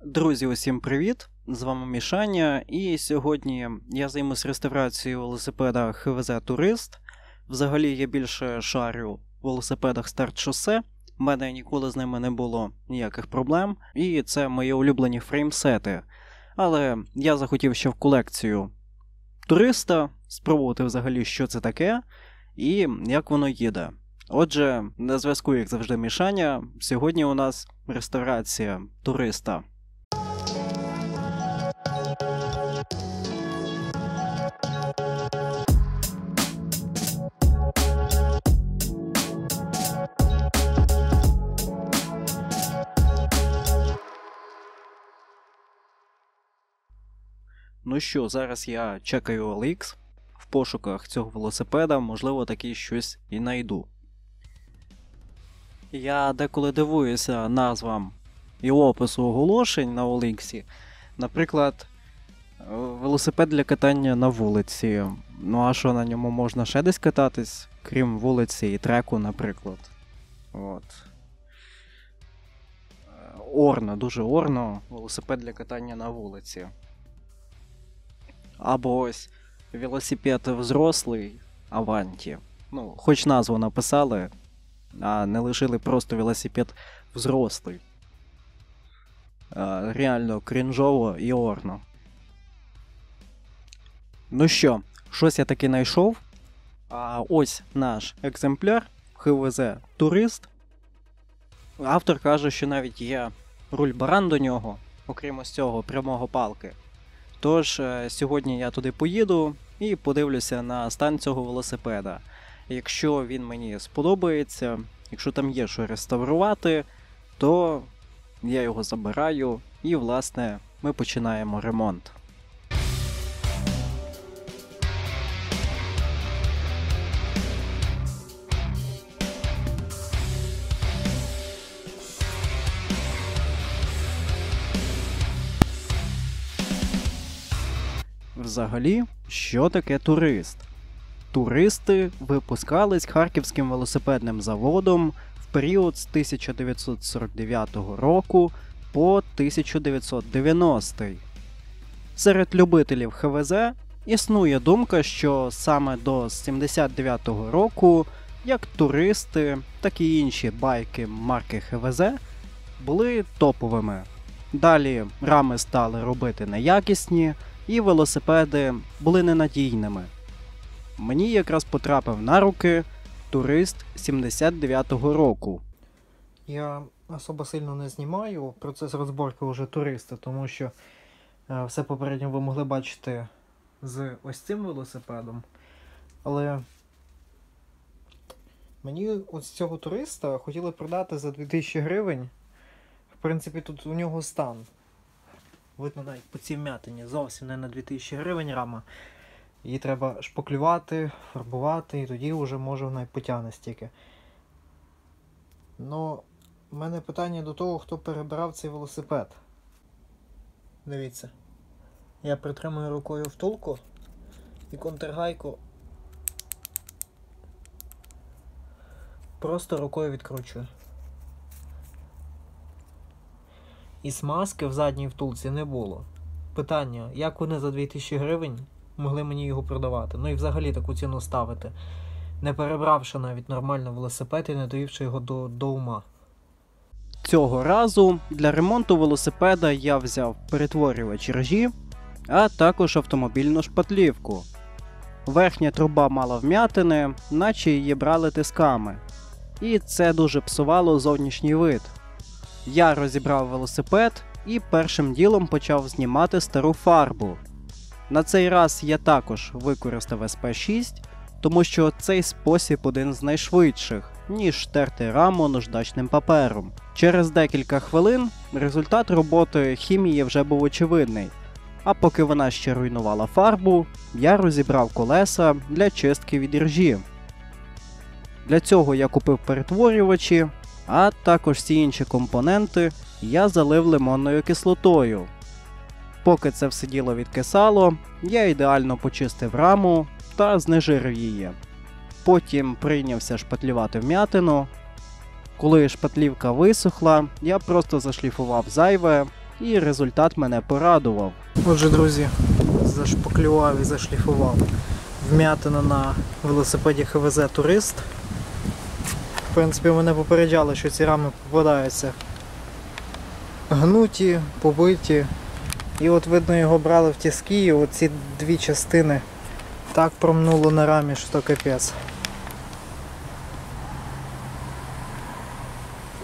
Друзі, усім привіт! З вами Мішаня, і сьогодні я займусь реставрацією велосипеда ХВЗ Турист. Взагалі я більше шарю в велосипедах старт-шосе, в мене ніколи з ними не було ніяких проблем, і це мої улюблені фреймсети. Але я захотів ще в колекцію Туриста спробувати взагалі, що це таке і як воно їде. Отже, на зв'язку, як завжди, Мішаня. Сьогодні у нас реставрація Туриста. Ну що, зараз я чекаю OLX в пошуках цього велосипеда, можливо, таки щось і знайду. Я деколи дивуюся назвам і опису оголошень на OLX. Наприклад, велосипед для катання на вулиці. Ну а що, на ньому можна ще десь кататись, крім вулиці і треку, наприклад. От. Орно, дуже орно, велосипед для катання на вулиці. Або ось велосипед взрослий Аванті. Ну, хоч назву написали, а не лишили просто велосипед взрослий. Реально крінжово і орно. Ну що, щось я таки знайшов. Ось наш екземпляр ХВЗ Турист. Автор каже, що навіть є руль-баран до нього, окрім ось цього прямого палки. Тож, сьогодні я туди поїду і подивлюся на стан цього велосипеда. Якщо він мені сподобається, якщо там є що реставрувати, то я його забираю і, власне, ми починаємо ремонт. Взагалі, що таке турист? Туристи випускались Харківським велосипедним заводом в період з 1949 року по 1990. Серед любителів ХВЗ існує думка, що саме до 1979 року як туристи, так і інші байки марки ХВЗ були топовими. Далі рами стали робити неякісні, і велосипеди були ненадійними. Мені якраз потрапив на руки Турист 79-го року. Я особо сильно не знімаю процес розборки уже Туриста, тому що все попередньо ви могли бачити з ось цим велосипедом. Але мені ось цього Туриста хотіли продати за 2000 гривень. В принципі, тут у нього стан. Видно навіть по цій вмятині. Зовсім не на 2000 гривень рама. Її треба шпаклювати, фарбувати, і тоді вже може вона й потягне стільки. Ну, в мене питання до того, хто перебирав цей велосипед. Дивіться. Я притримую рукою втулку і контргайку просто рукою відкручую. І смазки в задній втулці не було. Питання, як вони за 2000 гривень могли мені його продавати? Ну і взагалі таку ціну ставити, не перебравши навіть нормально велосипед і не довівши його до ума. Цього разу для ремонту велосипеда я взяв перетворювач ржі, а також автомобільну шпатлівку. Верхня труба мала вмятини, наче її брали тисками. І це дуже псувало зовнішній вид. Я розібрав велосипед і першим ділом почав знімати стару фарбу. На цей раз я також використав SP6, тому що цей спосіб один з найшвидших, ніж терти раму наждачним папером. Через декілька хвилин результат роботи хімії вже був очевидний, а поки вона ще руйнувала фарбу, я розібрав колеса для чистки від іржі. Для цього я купив перетворювачі, а також всі інші компоненти я залив лимонною кислотою. Поки це все діло відкисало, я ідеально почистив раму та знежирив її. Потім прийнявся шпатлювати вмятину. Коли шпатлівка висохла, я просто зашліфував зайве і результат мене порадував. Отже, друзі, зашпаклював і зашліфував вм'ятина на велосипеді ХВЗ Турист. В принципі, мене попереджали, що ці рами попадаються гнуті, побиті. І от видно, його брали в тиски, і оці дві частини так промнуло на рамі, що то капець.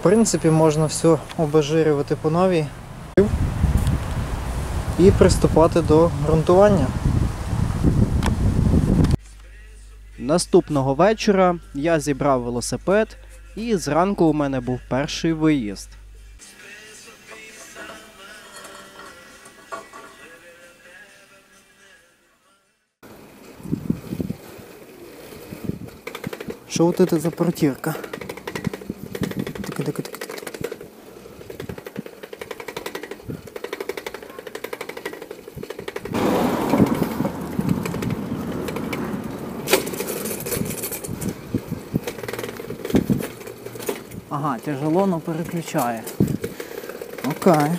В принципі, можна все обезжирювати по новій і приступати до ґрунтування. Наступного вечора я зібрав велосипед, і зранку у мене був перший виїзд. Що от це за протірка? Ага, тяжело, но переключає. Окей.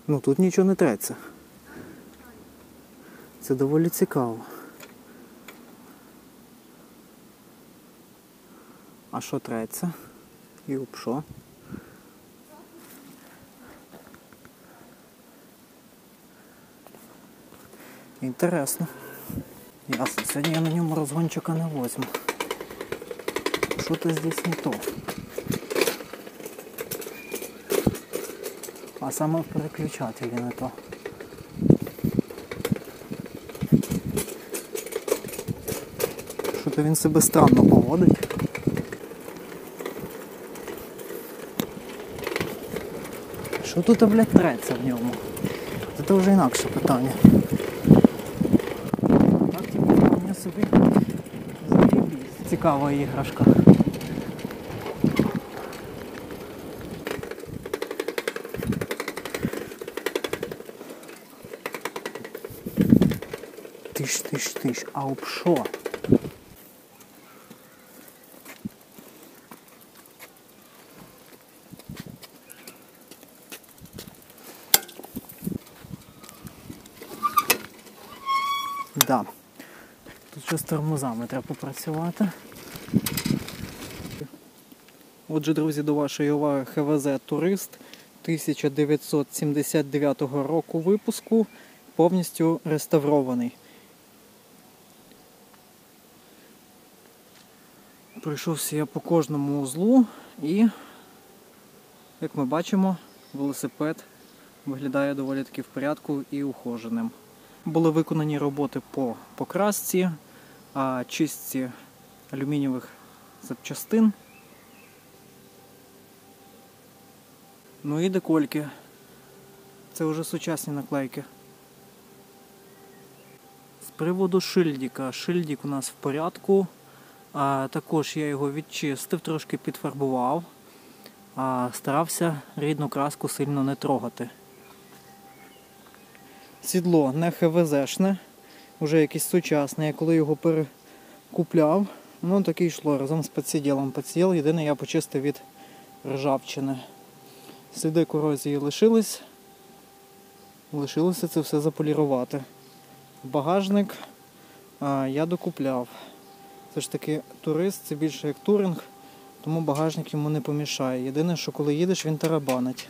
Ну тут нічого не треться. Це доволі цікаво. А що треться? І об що? Інтересно. Ясно, сьогодні я на ньому розгончика не возьму. Що-то здесь не то. А саме в переключателі не то. Що-то він себе странно поводить. Що тут, блядь, треться в ньому? Це вже інакше питання. Так, типу, вполне собі заєбісь. Цікава іграшка. Тиш, а об що? Да. Тут ще з тормозами треба попрацювати. Отже, друзі, до вашої уваги ХВЗ Турист 1979 року випуску, повністю реставрований. Пройшовся я по кожному узлу і, як ми бачимо, велосипед виглядає доволі таки в порядку і ухоженим. Були виконані роботи по покрасці, чистці алюмінієвих запчастин. Ну і декольки. Це вже сучасні наклейки. З приводу шильдика. Шильдик у нас в порядку. Також я його відчистив, трошки підфарбував. Старався рідну краску сильно не трогати. Сідло не ХВЗ-шне, вже якесь сучасне. Я коли його перекупляв, ну таке йшло разом з підсиділом. Підсиділ, єдине я почистив від ржавчини. Сліди корозії лишились. Лишилося це все заполірувати. Багажник я докупляв. Це ж таки турист, це більше як туринг, тому багажник йому не помішає. Єдине, що коли їдеш, він тарабанить.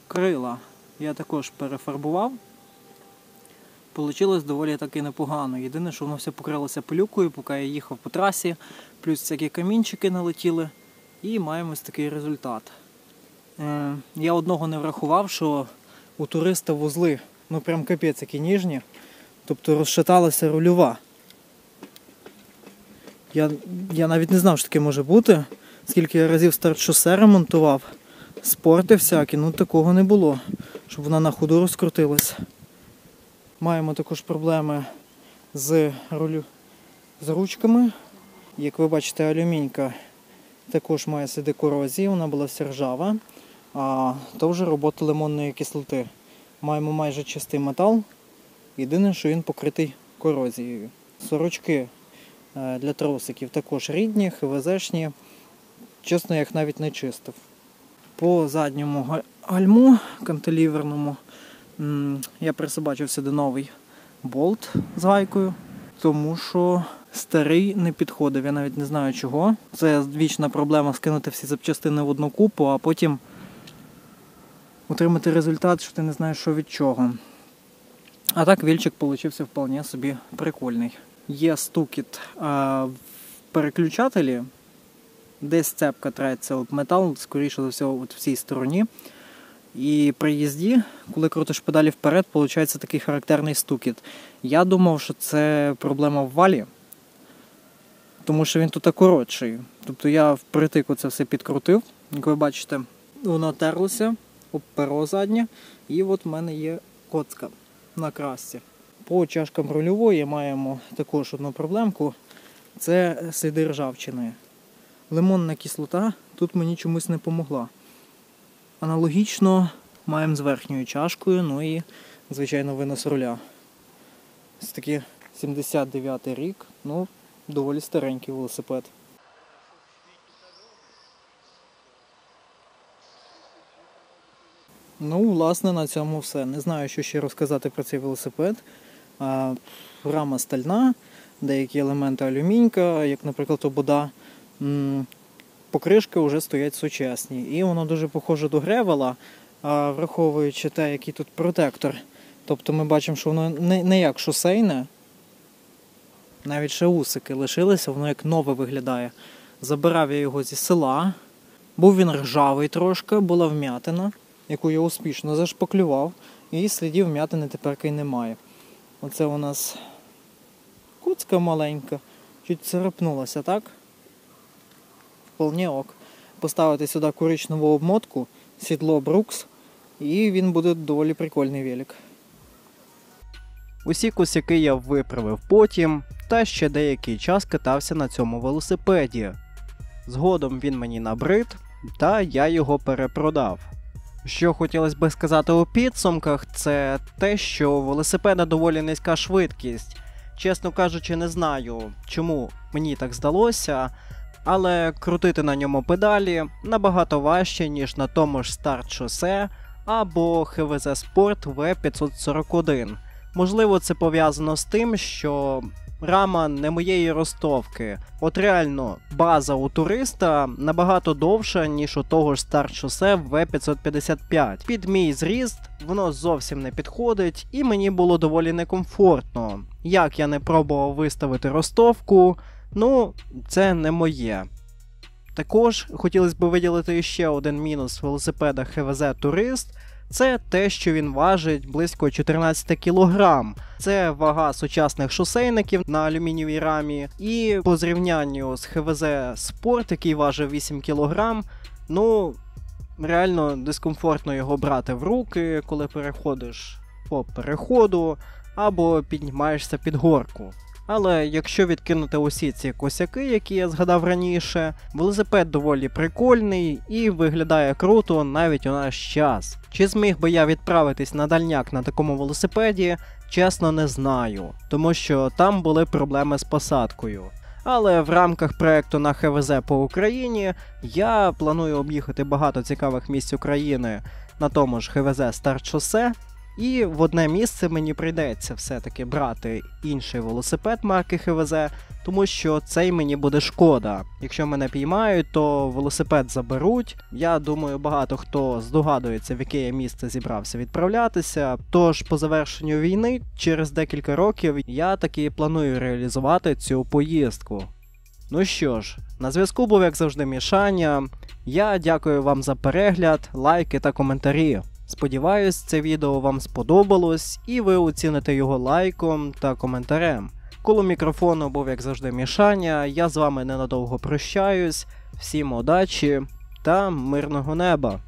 Крила я також перефарбував. Получилось доволі таки непогано. Єдине, що воно все покрилося пилюкою, поки я їхав по трасі, плюс всякі камінчики налетіли, і маємо ось такий результат. Я одного не врахував, що у туриста вузли, ну прям капець які ніжні, тобто розшаталася рульова. Я навіть не знав, що таке може бути, скільки я разів старт-шосе ремонтував, спорти всякі, ну такого не було, щоб вона на ходу розкрутилась. Маємо також проблеми з ручками. Як ви бачите, алюмінька також має сліди корозії, вона була вся ржава, а то вже робота лимонної кислоти. Маємо майже чистий метал, єдине, що він покритий корозією. Сорочки для тросиків також рідні, ХВЗ-шні. Чесно, я їх навіть не чистив. По задньому гальму кантиліверному я присобачив сюди новий болт з гайкою, тому що старий не підходив, я навіть не знаю чого. Це вічна проблема скинути всі запчастини в одну купу, а потім отримати результат, що ти не знаєш, що від чого. А так вільчик получився вполне собі прикольний. Є стукіт в переключателі, десь цепка треться об метал, скоріше за всього в цій стороні. І при їзді, коли крутиш педалі вперед, виходить такий характерний стукіт. Я думав, що це проблема в валі, тому що він тут коротший. Тобто я впритик це все підкрутив. Як ви бачите, воно терлося об перо заднє, і от в мене є коцка на красці. По чашкам рульової маємо також одну проблемку. Це сліди ржавчини. Лимонна кислота тут мені чомусь не помогла. Аналогічно маємо з верхньою чашкою, ну і, звичайно, винос руля. Ось такий 79-й рік, ну, доволі старенький велосипед. Ну, власне, на цьому все. Не знаю, що ще розказати про цей велосипед. Рама стальна, деякі елементи алюмінька, як, наприклад, обода. Покришки вже стоять сучасні. І воно дуже похоже до гревела, враховуючи те, який тут протектор. Тобто ми бачимо, що воно не як шосейне, навіть ще усики лишилися, воно як нове виглядає. Забирав я його зі села, був він ржавий трошки, була вм'ятина, яку я успішно зашпаклював, і слідів вм'ятини тепер і немає. Оце у нас куцька маленька, чуть царапнулася, так? Вполне ок. Поставити сюди коричневу обмотку, сідло Брукс, і він буде доволі прикольний велик. Усі косяки я виправив потім, та ще деякий час катався на цьому велосипеді. Згодом він мені набрид, та я його перепродав. Що хотілося би сказати у підсумках, це те, що у велосипеда доволі низька швидкість. Чесно кажучи, не знаю, чому мені так здалося, але крутити на ньому педалі набагато важче, ніж на тому ж старт шосе або ХВЗ Sport V541. Можливо, це пов'язано з тим, що рама не моєї ростовки. От реально, база у туриста набагато довша, ніж у того ж старт шосе V555. Під мій зріст воно зовсім не підходить, і мені було доволі некомфортно. Як я не пробував виставити ростовку, ну, це не моє. Також хотілося б виділити ще один мінус велосипеда ХВЗ Турист. Це те, що він важить близько 14 кг. Це вага сучасних шосейників на алюмінієвій рамі. І по зрівнянню з ХВЗ Sport, який важив 8 кг, ну, реально дискомфортно його брати в руки, коли переходиш по переходу, або піднімаєшся під горку. Але якщо відкинути усі ці косяки, які я згадав раніше, велосипед доволі прикольний і виглядає круто навіть у наш час. Чи зміг би я відправитись на дальняк на такому велосипеді, чесно не знаю, тому що там були проблеми з посадкою. Але в рамках проекту на ХВЗ по Україні я планую об'їхати багато цікавих місць України на тому ж ХВЗ Старт Шосе. І в одне місце мені прийдеться все-таки брати інший велосипед марки ХВЗ, тому що цей мені буде шкода. Якщо мене піймають, то велосипед заберуть. Я думаю, багато хто здогадується, в яке я місце зібрався відправлятися. Тож по завершенню війни, через декілька років, я таки планую реалізувати цю поїздку. Ну що ж, на зв'язку був, як завжди, Мішаня. Я дякую вам за перегляд, лайки та коментарі. Сподіваюсь, це відео вам сподобалось і ви оціните його лайком та коментарем. Коло мікрофону був, як завжди, Мішаня, я з вами ненадовго прощаюсь, всім удачі та мирного неба!